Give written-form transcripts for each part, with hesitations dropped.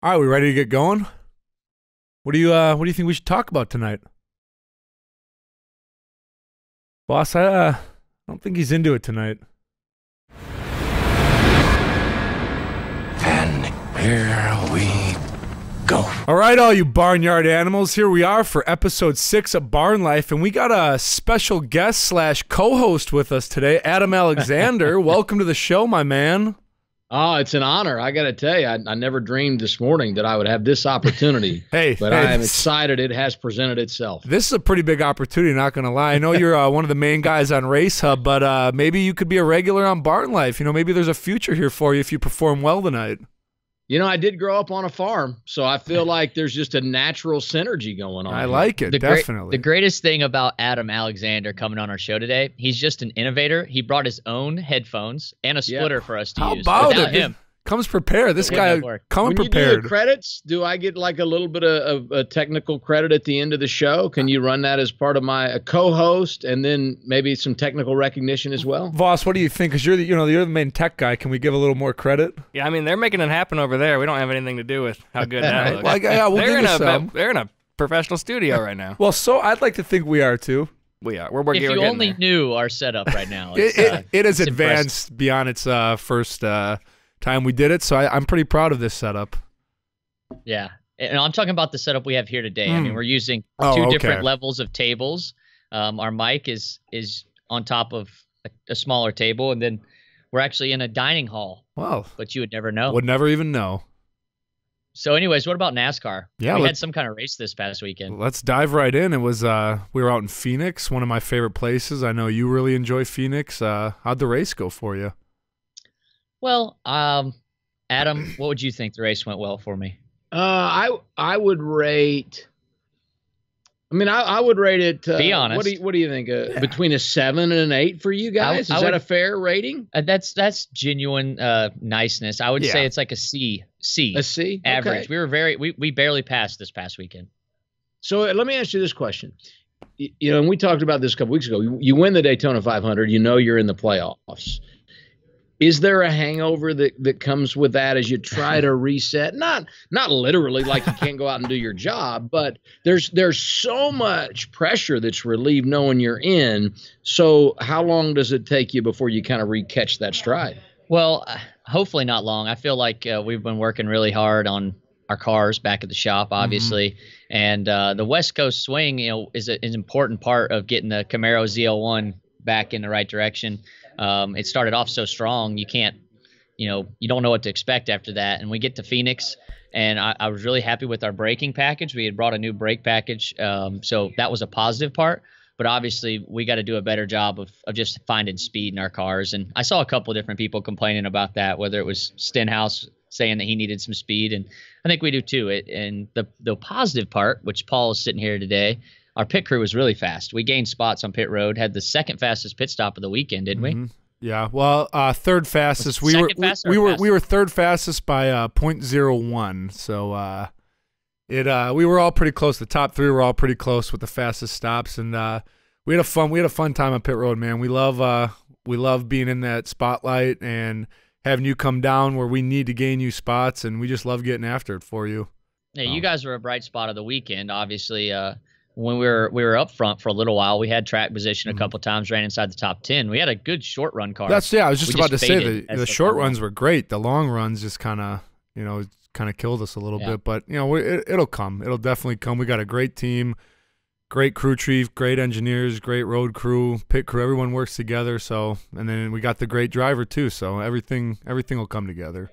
All right, we ready to get going? What do you think we should talk about tonight? Boss, I don't think he's into it tonight. And here we go. All right, all you barnyard animals, here we are for episode 6 of Barn Life, and we got a special guest slash co-host with us today, Adam Alexander. Welcome to the show, my man. Oh, it's an honor. I got to tell you, I never dreamed this morning that I would have this opportunity. But I am excited it has presented itself. This is a pretty big opportunity, not going to lie. I know you're one of the main guys on Race Hub, but maybe you could be a regular on Barn Life. You know, maybe there's a future here for you if you perform well tonight. You know, I did grow up on a farm, so I feel like there's just a natural synergy going on. I like it, definitely. The greatest thing about Adam Alexander coming on our show today, he's just an innovator. He brought his own headphones and a splitter for us to use. How about Without it? him, Comes prepared. This guy coming when you prepared. do the credits, do I get like a little bit of a technical credit at the end of the show? Can you run that as part of my co-host and then maybe some technical recognition as well? Voss, what do you think? Because you're the main tech guy. Can we give a little more credit? Yeah, I mean they're making it happen over there. We don't have anything to do with how good that looks. Well, yeah, we'll give you some. They're in a professional studio right now. Well, so I'd like to think we are too. We are. We're if getting you only there. knew our setup right now, It is it's advanced beyond its first time we did it, so I'm pretty proud of this setup. Yeah, and I'm talking about the setup we have here today. I mean, we're using two different levels of tables. Our mic is on top of a smaller table, and then we're actually in a dining hall. Wow. But you would never know. Would never even know. So anyways, what about NASCAR? Yeah, we had some kind of race this past weekend. Let's dive right in. It was we were out in Phoenix, one of my favorite places. I know you really enjoy Phoenix. How'd the race go for you? Well, Adam, what would you think the race went well for me? I would rate. I mean, I would rate it. Be honest. What do you think? Between a 7 and an 8 for you guys? Is that a fair rating? That's genuine niceness. I would say it's like a C. A C? Average. Okay. We barely passed this past weekend. So let me ask you this question. You know, and we talked about this a couple weeks ago. You win the Daytona 500. You know you're in the playoffs. Is there a hangover that comes with that as you try to reset? Not literally like you can't go out and do your job, but there's so much pressure that's relieved knowing you're in. So how long does it take you before you kind of re-catch that stride? Well, hopefully not long. I feel like we've been working really hard on our cars back at the shop, obviously. And the West Coast swing, is an important part of getting the Camaro ZL1 back in the right direction. It started off so strong, you can't, you don't know what to expect after that. And we get to Phoenix, and I was really happy with our braking package. We had brought a new brake package, so that was a positive part. But obviously, we got to do a better job of just finding speed in our cars. And I saw a couple of different people complaining about that, whether it was Stenhouse saying that he needed some speed, and I think we do too. And the positive part, which Paul is sitting here today, our pit crew was really fast. We gained spots on pit road, had the second fastest pit stop of the weekend, didn't we? Yeah, well, third fastest. We were third fastest by 0.01. So we were all pretty close. The top three were all pretty close with the fastest stops, and we had a fun time on pit road, man. We love being in that spotlight and having you come down where we need to gain you spots, and we just love getting after it for you. Yeah, you guys were a bright spot of the weekend, obviously. When we were up front for a little while, we had track position a couple times, ran inside the top 10. We had a good short run car. I was just about to say the short runs were great. The long runs just kind of killed us a little bit, but it'll come. It'll definitely come. We got a great team, great crew chief, great engineers, great road crew, pit crew. Everyone works together. So, and then we got the great driver too. So everything will come together.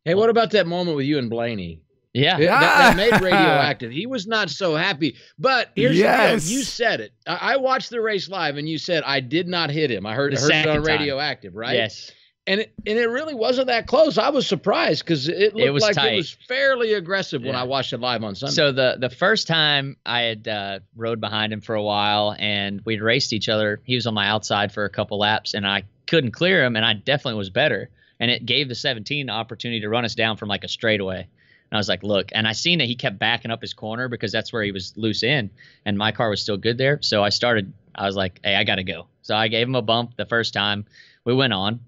Hey, what about that moment with you and Blaney? Yeah. That made radioactive. He was not so happy. But here's the deal. You said it. I watched the race live, and you said, I did not hit him. I heard it on radioactive, right? Yes. And it really wasn't that close. I was surprised because it looked like tight. It was fairly aggressive when I watched it live on Sunday. So the first time I had rode behind him for a while, and we'd raced each other. He was on my outside for a couple laps, and I couldn't clear him, and I definitely was better. And it gave the 17 the opportunity to run us down from like a straightaway. And I was like, look, and I seen that he kept backing up his corner because that's where he was loose in, and my car was still good there. So I was like, hey, I got to go. So I gave him a bump the first time. We went on,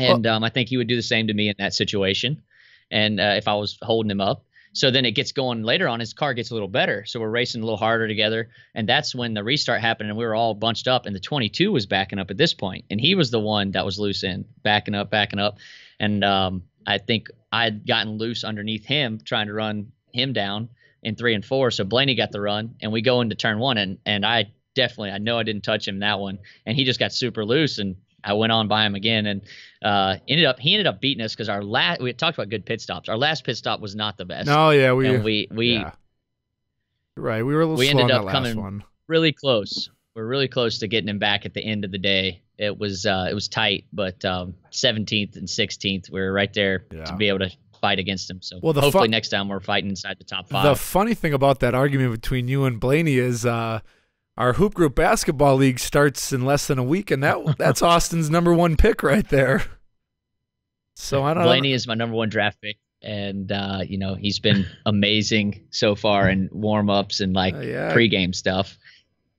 and I think he would do the same to me in that situation. and if I was holding him up. So then it gets going later on. His car gets a little better. So we're racing a little harder together. And that's when the restart happened and we were all bunched up. And the 22 was backing up at this point. And he was the one that was loose in, backing up. And I think I'd gotten loose underneath him, trying to run him down in 3 and 4. So Blaney got the run. And we go into turn 1. And I know I didn't touch him in that one. And he just got super loose. And I went on by him again, and he ended up beating us because we had talked about good pit stops. Our last pit stop was not the best. No, yeah, we right. We were a little slow ended on up that coming last one. Really close. We're really close to getting him back at the end of the day. It was tight, but 17th and 16th, we were right there to be able to fight against him. So hopefully next time we're fighting inside the top 5. The funny thing about that argument between you and Blaney is our Hoop Group basketball league starts in less than a week, and that's Austin's number 1 pick right there. So I don't know. Blaney is my number 1 draft pick, and he's been amazing so far in warm-ups and pregame stuff.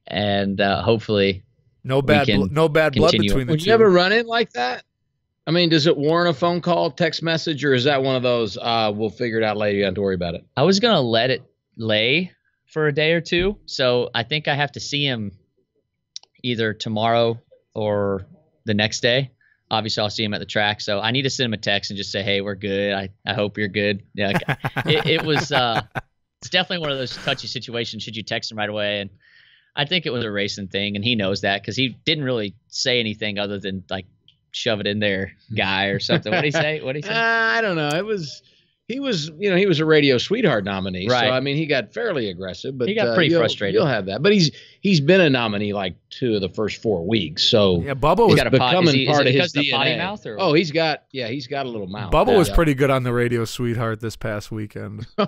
And hopefully no bad blood between the two. Would you ever run in like that? I mean, does it warrant a phone call, text message, or is that one of those we'll figure it out later, you don't have to worry about it? I was going to let it lay for a day or two. So I think I have to see him either tomorrow or the next day. Obviously, I'll see him at the track. So I need to send him a text and just say, hey, we're good. I hope you're good. Yeah, it was it's definitely one of those touchy situations. Should you text him right away? And I think it was a racing thing, and he knows that because he didn't really say anything other than shove it in there, guy, or something. What did he say? I don't know. He was a radio sweetheart nominee. Right. So I mean, he got fairly aggressive, but he got pretty frustrated. You'll have that, but he's been a nominee 2 of the first 4 weeks. So yeah, Bubba was becoming part of his DNA. potty mouth, or? Oh, he's got a little mouth. Bubba was pretty good on the radio sweetheart this past weekend. Man,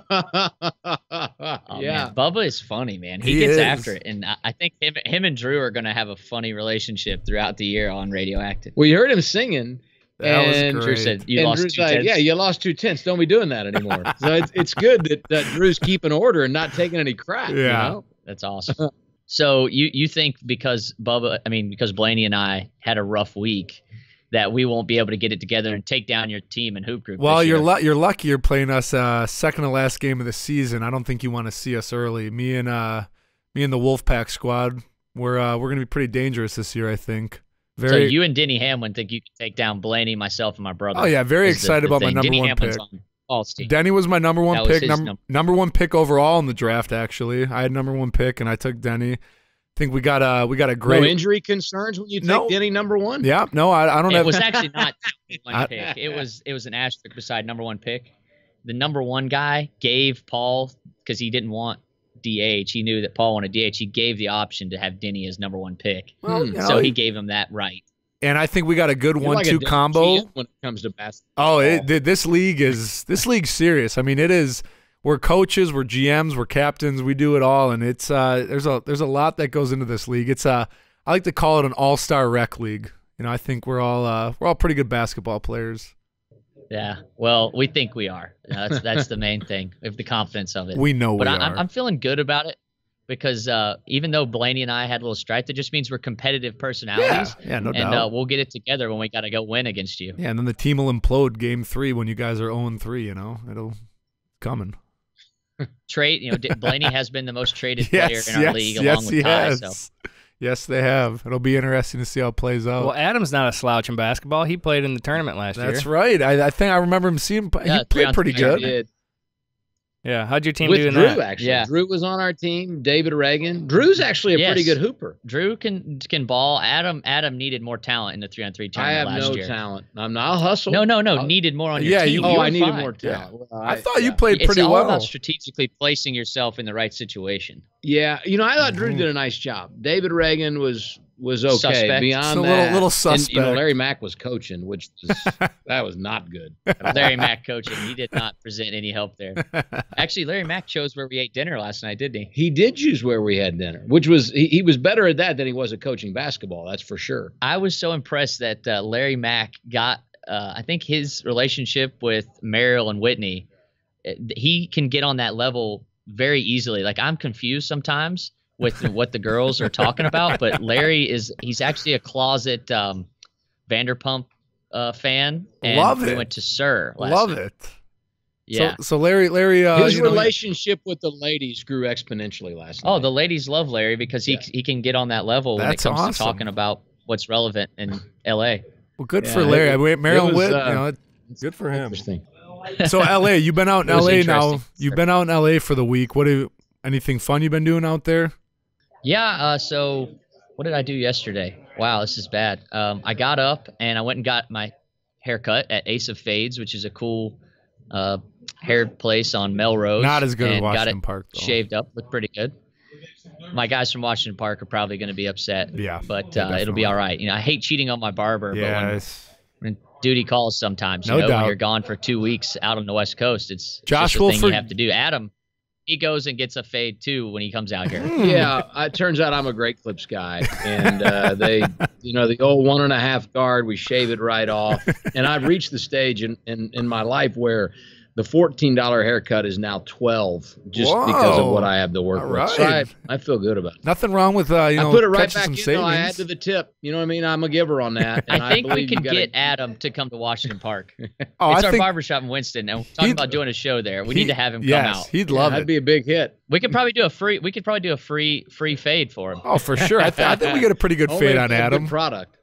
Bubba is funny, man. He gets after it, and I think him and Drew are going to have a funny relationship throughout the year on Radioactive. Well, you heard him singing. That was great. Drew said, you lost 2 tenths. Yeah, you lost 2 tenths. Don't be doing that anymore. So it's good that Drew's keeping order and not taking any crap. Yeah. You know? That's awesome. So you think because Blaney and I had a rough week that we won't be able to get it together and take down your team and Hoop Group? Well, you're lucky you're playing us second to last game of the season. I don't think you want to see us early. Me and the Wolfpack squad, we're going to be pretty dangerous this year, I think. So you and Denny Hamlin think you can take down Blaney, myself, and my brother? Oh yeah, very excited about my number Denny 1 Hamlin's pick. On Paul's team. Denny was my number 1 pick, number 1 pick overall in the draft. Actually, I had number 1 pick, and I took Denny. I think we got a great. No injury concerns when you take Denny number 1. Yeah, no, I don't have. It was actually not one pick. It was an asterisk beside number 1 pick. The number 1 guy gave Paul, because he didn't want DH. He knew that Paul wanted DH. He gave the option to have Denny as number 1 pick. Well, so he gave him that right. And I think we got a good 1-2 combo when it comes to basketball. This league's serious. I mean, it is. We're coaches, we're GMs, we're captains, we do it all, and it's there's a lot that goes into this league. It's I like to call it an all-star rec league. I think we're all pretty good basketball players. Yeah, well, we think we are. That's the main thing. We have the confidence of it. We know we are. But I'm feeling good about it because even though Blaney and I had a little strife, that just means we're competitive personalities. Yeah, no doubt. And we'll get it together when we got to go win against you. Yeah, and then the team will implode game 3 when you guys are 0-3. It'll coming. Blaney has been the most traded player in our league, along with Ty. So. Yes, they have. It'll be interesting to see how it plays out. Well, Adam's not a slouch in basketball. He played in the tournament last year. That's right. I think I remember him seeing him. He played pretty good. Yeah, how'd your team with do in Drew, that? Actually, yeah. Drew was on our team. David Reagan. Drew's actually a pretty good hooper. Drew can ball. Adam needed more talent in the 3-on-3 tournament last year. I have no talent. I'll hustle. No. Needed more on your team. I needed more talent. Yeah. I thought you played pretty well. It's all about strategically placing yourself in the right situation. Yeah, I thought Drew did a nice job. David Reagan was okay. Suspect. Beyond it's that, little suspect. And, Larry Mack was coaching, which that was not good. Larry Mack coaching, he did not present any help there. Actually, Larry Mack chose where we ate dinner last night, didn't he? He did choose where we had dinner, which was he was better at that than he was at coaching basketball. That's for sure. I was so impressed that Larry Mack got. I think his relationship with Merrill and Whitney, he can get on that level very easily. Like, I'm confused sometimes with what the girls are talking about, but Larry he's actually a closet Vanderpump fan, and we went to Sir last night. Love it. Yeah. So Larry, his relationship with the ladies grew exponentially last night. Oh, the ladies love Larry because he can get on that level when it comes to talking about what's relevant in L.A. Well, good for Larry. Marilyn Witt, good for him. So L.A., you've been out in L.A. now. You've been out in L.A. for the week. Anything fun you've been doing out there? Yeah. So what did I do yesterday? Wow, this is bad. I got up and I went and got my haircut at Ace of Fades, which is a cool hair place on Melrose. Not as good as Washington Park, though. Shaved up, looked pretty good. My guys from Washington Park are probably going to be upset. Yeah, but it'll be all right. I hate cheating on my barber. Yeah, but when duty calls sometimes. No doubt. When you're gone for 2 weeks out on the West Coast, it's Josh just a thing you have to do. Adam, he goes and gets a fade too when he comes out here. Yeah, it turns out I'm a Great Clips guy, and they, the old 1.5 guard, we shave it right off, and I've reached the stage in my life where the $14 haircut is now $12 just because of what I have to work with. So I feel good about it. Nothing wrong with I put it right back in. I add to the tip. You know what I mean? I'm a giver on that. And I think we can get Adam to come to Washington Park. It's our barbershop in Winston, and we're talking about doing a show there. We need to have him come out. He'd love it. That'd be a big hit. We could probably do a free fade for him. Oh, for sure. I think we get a pretty good fade on Adam. Good product.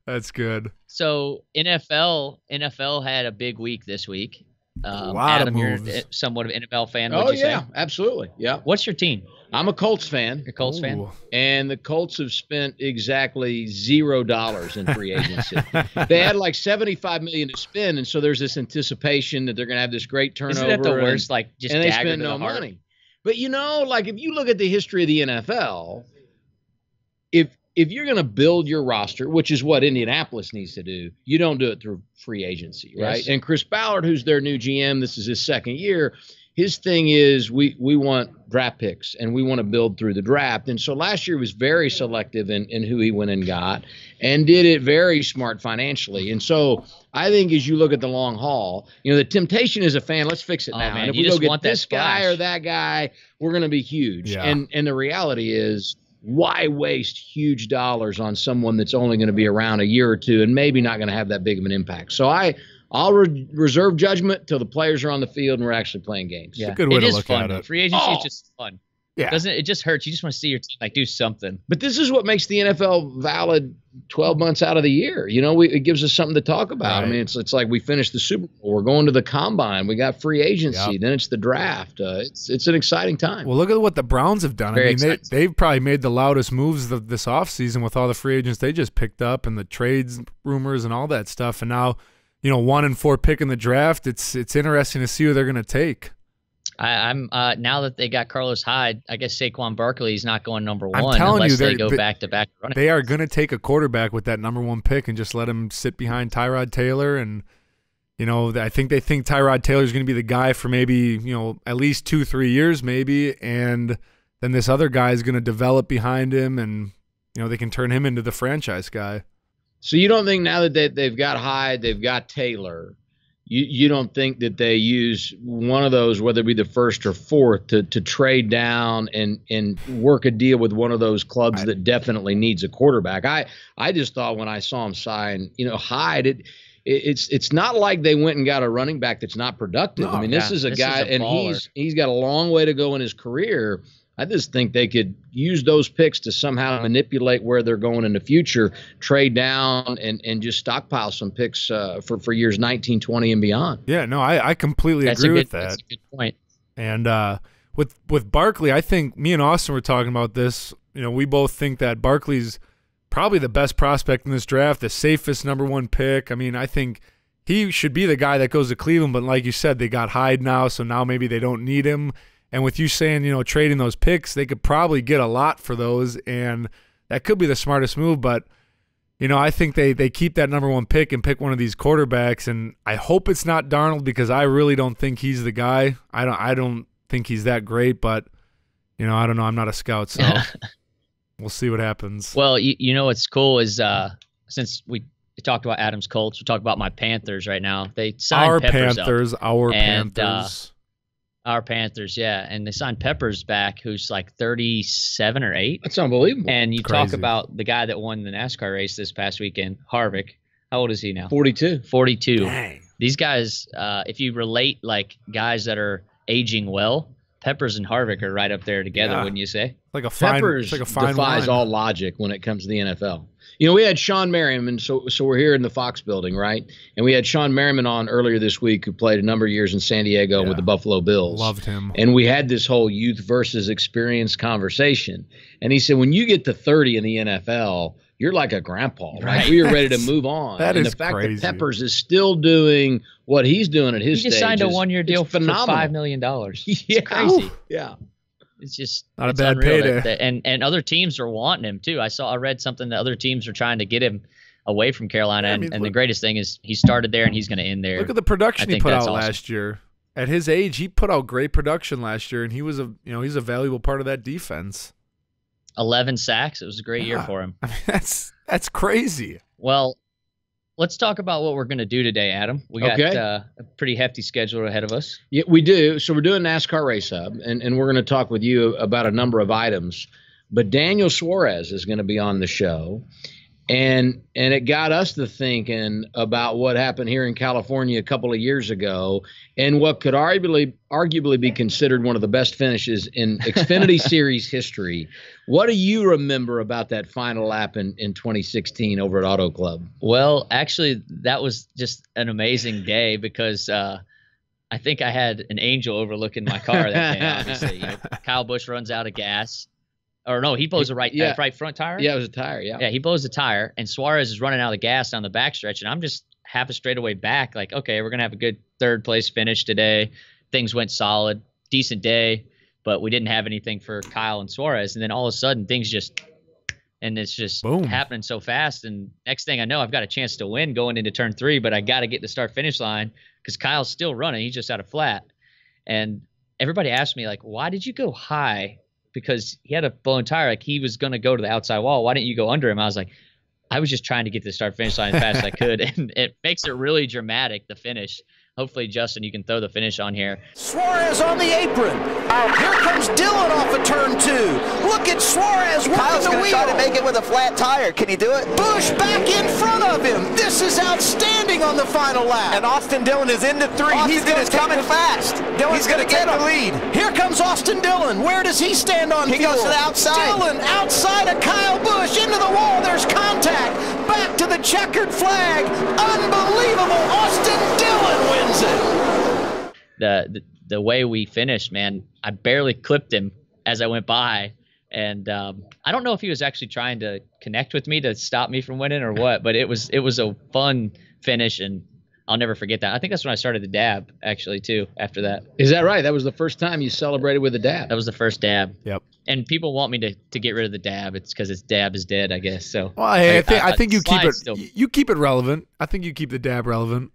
That's good. So NFL had a big week this week. A lot of moves. You're somewhat of an NFL fan. Oh, yeah, absolutely. Yeah. What's your team? I'm a Colts fan. You're a Colts fan? And the Colts have spent exactly $0 in free agency. They had like $75 million to spend, and so there's this anticipation that they're going to have this great turnover. Isn't that the worst? Just and they spend no money. But if you look at the history of the NFL, if you're going to build your roster, which is what Indianapolis needs to do, you don't do it through free agency, right? Yes. And Chris Ballard, who's their new GM, this is his second year. His thing is we want draft picks, and we want to build through the draft. And so last year was very selective in who he went and got, and did it very smart financially. And so I think as you look at the long haul, the temptation as a fan, let's fix it now. Man, and if you we just go get want this guy or that guy, we're going to be huge. Yeah. And the reality is, why waste huge dollars on someone that's only going to be around a year or two and maybe not going to have that big of an impact? So I'll reserve judgment till the players are on the field and we're actually playing games. Yeah. It's a good way to look fun. at it. Free agency is just fun. Yeah. It just hurts. You just want to see your team do something. But this is what makes the NFL valid 12 months out of the year. It gives us something to talk about. Right. I mean, it's like we finished the Super Bowl. We're going to the Combine. We got free agency. Yep. Then it's the draft. It's an exciting time. Well, look at what the Browns have done. They've probably made the loudest moves this offseason with all the free agents they just picked up and the trades rumors and all that stuff. And now, 1 and 4 pick in the draft. It's interesting to see who they're going to take. I'm now that they got Carlos Hyde, I guess Saquon Barkley is not going number one. I'm telling unless you, they go back to back running. They are going to take a quarterback with that number 1 pick and just let him sit behind Tyrod Taylor. And I think they think Tyrod Taylor is going to be the guy for maybe at least 2-3 years, maybe, and then this other guy is going to develop behind him, and they can turn him into the franchise guy. So you don't think now that they've got Hyde, they've got Taylor, you don't think that they use one of those, whether it be the first or fourth, to trade down and work a deal with one of those clubs that definitely needs a quarterback? I just thought when I saw him sign, Hyde, it's not like they went and got a running back that's not productive. No, I mean, this is a guy, and he's got a long way to go in his career. I just think they could use those picks to somehow manipulate where they're going in the future, trade down, and just stockpile some picks for years 19, 20, and beyond. Yeah, no, I completely agree with that. That's a good point. And with Barkley, I think me and Austin were talking about this. We both think that Barkley's probably the best prospect in this draft, the safest number 1 pick. I mean, I think he should be the guy that goes to Cleveland, but like you said, they got Hyde now, so now maybe they don't need him. And with you saying, trading those picks, they could probably get a lot for those, and that could be the smartest move. But, I think they keep that number 1 pick and pick one of these quarterbacks, and I hope it's not Darnold because I really don't think he's the guy. I don't think he's that great, but, I don't know. I'm not a scout, so we'll see what happens. Well, what's cool is since we talked about Adam's Colts, we talk about my Panthers right now. They signed our Peppers Panthers, up, our and, Panthers. Our Panthers, yeah. And they signed Peppers back, who's like 37 or 8. That's unbelievable. And you talk about the guy that won the NASCAR race this past weekend, Harvick. How old is he now? 42. 42. Dang. these guys, if you relate like guys that are aging well, Peppers and Harvick are right up there together, wouldn't you say? Peppers defies wine. all logic when it comes to the NFL. We had Sean Merriman, so we're here in the Fox building, right? And we had Sean Merriman on earlier this week, who played a number of years in San Diego with the Buffalo Bills. Loved him. And we had this whole youth versus experience conversation. And he said, when you get to 30 in the NFL, you're like a grandpa. Right? Like we are ready to move on. That and is the fact crazy. that Peppers is still doing what he's doing at his stage. He just signed a 1-year deal for phenomenal. $5 million. It's crazy. Yeah. It's just not a it's bad unreal payday. and other teams are wanting him too. I read something that other teams are trying to get him away from Carolina, and the greatest thing is he started there and he's going to end there. Look at the production he put out awesome. last year. At his age, he put out great production last year, and he was he's a valuable part of that defense. 11 sacks. It was a great year for him. I mean, that's crazy. Well, let's talk about what we're going to do today, Adam. We got a pretty hefty schedule ahead of us. Yeah, we do. So we're doing NASCAR Race Hub, and we're going to talk with you about a number of items. But Daniel Suarez is going to be on the show. And it got us to thinking about what happened here in California a couple of years ago, and what could arguably be considered one of the best finishes in Xfinity Series history. What do you remember about that final lap in 2016 over at Auto Club? Well, actually, that was just an amazing day because I think I had an angel overlooking my car that day. Obviously, Kyle Busch runs out of gas. Or no, he blows a right front tire? Yeah, it was a tire, Yeah, he blows the tire, and Suarez is running out of gas down the backstretch, and I'm just half a straightaway back, like, okay, we're going to have a good third-place finish today. Things went solid, decent day, but we didn't have anything for Kyle and Suarez, and then all of a sudden, things just – and it's just happening so fast, and next thing I know, I've got a chance to win going into turn 3, but I got to get the start-finish line because Kyle's still running. He's just out of flat. And everybody asked me, like, why did you go high? Because he had a blown tire, like he was going to go to the outside wall. Why didn't you go under him? I was like, I was just trying to get to the start-finish line as fast as I could, and it makes it really dramatic, the finish. Hopefully, Justin, you can throw the finish on here. Suarez on the apron. Here comes Dillon off of turn 2. Look at Suarez working Kyle's the gonna wheel. try to make it with a flat tire. Can he do it? Busch back in front of him. This is outstanding on the final lap. And Austin Dillon is into 3. He's coming fast. Dillon's going to get the lead. Here comes Austin Dillon. Where does he stand on He fuel? goes to the outside. Dillon outside of Kyle Busch into the wall. There's contact. Back to the checkered flag. Unbelievable. Austin Dillon wins it. The way we finished, man, I barely clipped him as I went by, and I don't know if he was actually trying to connect with me to stop me from winning or what, but it was a fun finish, and I'll never forget that. I think that's when I started the dab, actually, too, after that. Is that right? That was the first time you celebrated with a dab. That was the first dab. Yep. And people want me to get rid of the dab. It's because its dab is dead, I guess. So. Well, hey, I think you keep it. Still. You keep it relevant. I think you keep the dab relevant.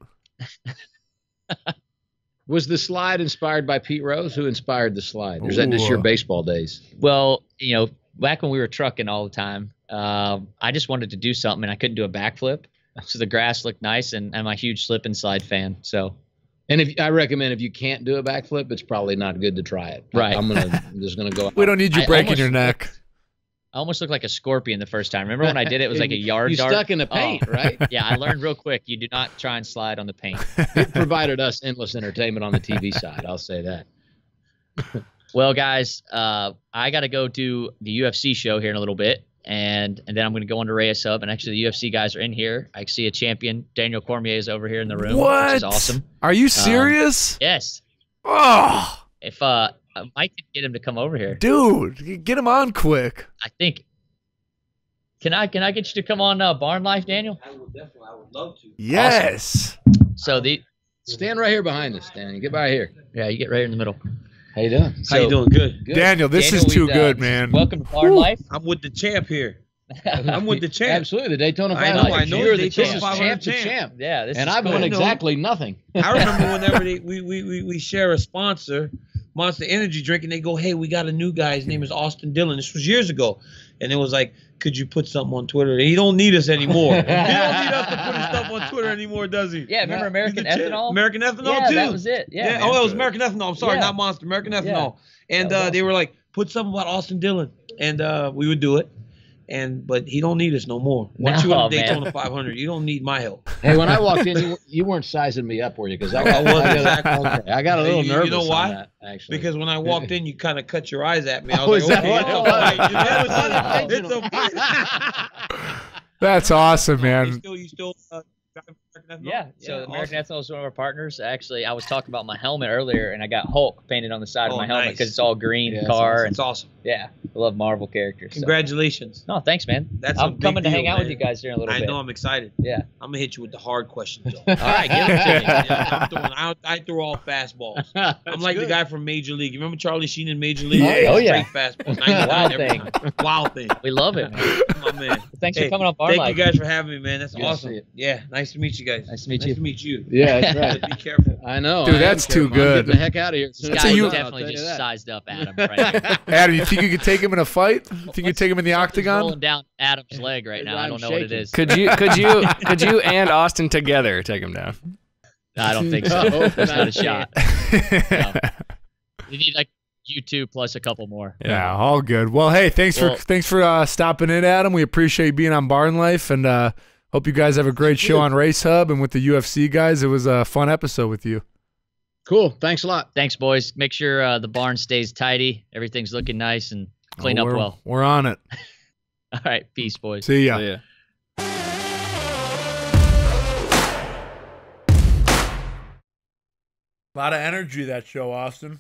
Was the slide inspired by Pete Rose? Who inspired the slide? Or is that just your baseball days? Well, back when we were trucking all the time, I just wanted to do something, and I couldn't do a backflip. So the grass looked nice, and I'm a huge slip and slide fan. So, and I recommend if you can't do a backflip, it's probably not good to try it. Right. I'm just gonna go. We don't need you breaking your neck. I almost looked like a scorpion the first time. Remember when I did it? It was like a yard you dart. Stuck in the paint, right? Yeah, I learned real quick. You do not try and slide on the paint. It provided us endless entertainment on the TV side. I'll say that. Well, guys, I got to go do the UFC show here in a little bit, and then I'm going to go on to Race Hub. And actually, the UFC guys are in here. I see a champion. Daniel Cormier is over here in the room, which is awesome. Are you serious? Yes. Oh. If Mike could get him to come over here, dude, get him on quick. I think. Can I get you to come on Barn Life, Daniel? I would love to. Yes. Awesome. So stand right here behind us, Danny. Get by here. Yeah, you get right in the middle. How you doing? How you doing? Good. Daniel, this is too good, man. Welcome to Barn Life. I'm with the champ here. I'm with the champ. Absolutely, the Daytona 500. I know. You're the Daytona champ. 500 champ. Yeah, and I've won exactly nothing. I remember whenever we share a sponsor, Monster Energy drink, and they go, "Hey, we got a new guy. His name is Austin Dillon." This was years ago, and it was like, "Could you put something on Twitter?" He don't need us anymore. He don't need us to put his stuff on Twitter anymore, does he? Yeah, remember American Ethanol? American Ethanol yeah, too. That was it. Yeah. Oh, it was American Ethanol. I'm sorry, not Monster. American Ethanol. And they were like, "Put something about Austin Dillon," and we would do it. but he don't need us no more. Once you win the Daytona 500, you don't need my help. Hey, when I walked in, you weren't sizing me up, were you? Because I got a little nervous. You know why? On that, actually. Because when I walked in, you kind of cut your eyes at me. I was like, okay, it's a fight. That's awesome, man. You still Yeah, so American Ethanol is one of our partners. Actually, I was talking about my helmet earlier, and I got Hulk painted on the side of my helmet because it's all green car. That's awesome. Yeah, I love Marvel characters. Congratulations. No, thanks, man. I'm coming to hang out with you guys here in a little bit. I know, I'm excited. Yeah. I'm going to hit you with the hard questions, though. All right, give it to me. I throw all fastballs. I'm like good. the guy from Major League. You remember Charlie Sheen in Major League? Oh, yeah. Straight fastball. Wild thing. We love it, man. My man. Thanks for coming on Bar Thank Life. you guys for having me, man. That's awesome. Yeah, nice to meet you guys. Nice to meet you. Nice to meet you. Yeah, that's right. Be careful. I know. Dude, that's too good. I'm getting the heck out of here. This guy definitely just sized up Adam right here. Adam, you think you could take him in a fight? You think you could take him in the octagon? Rolling down Adam's leg right now. I don't know what it is. Could you and Austin together take him down? No, I don't think so. There's not a shot. No. You need like you two plus a couple more. Yeah, all good. Well, hey, thanks for stopping in, Adam. We appreciate you being on Barn Life, and hope you guys have a great show on Race Hub and with the UFC guys. It was a fun episode with you. Cool. Thanks a lot. Thanks, boys. Make sure the barn stays tidy. Everything's looking nice and clean up well. We're on it. All right. Peace, boys. See ya. See ya. A lot of energy that show, Austin.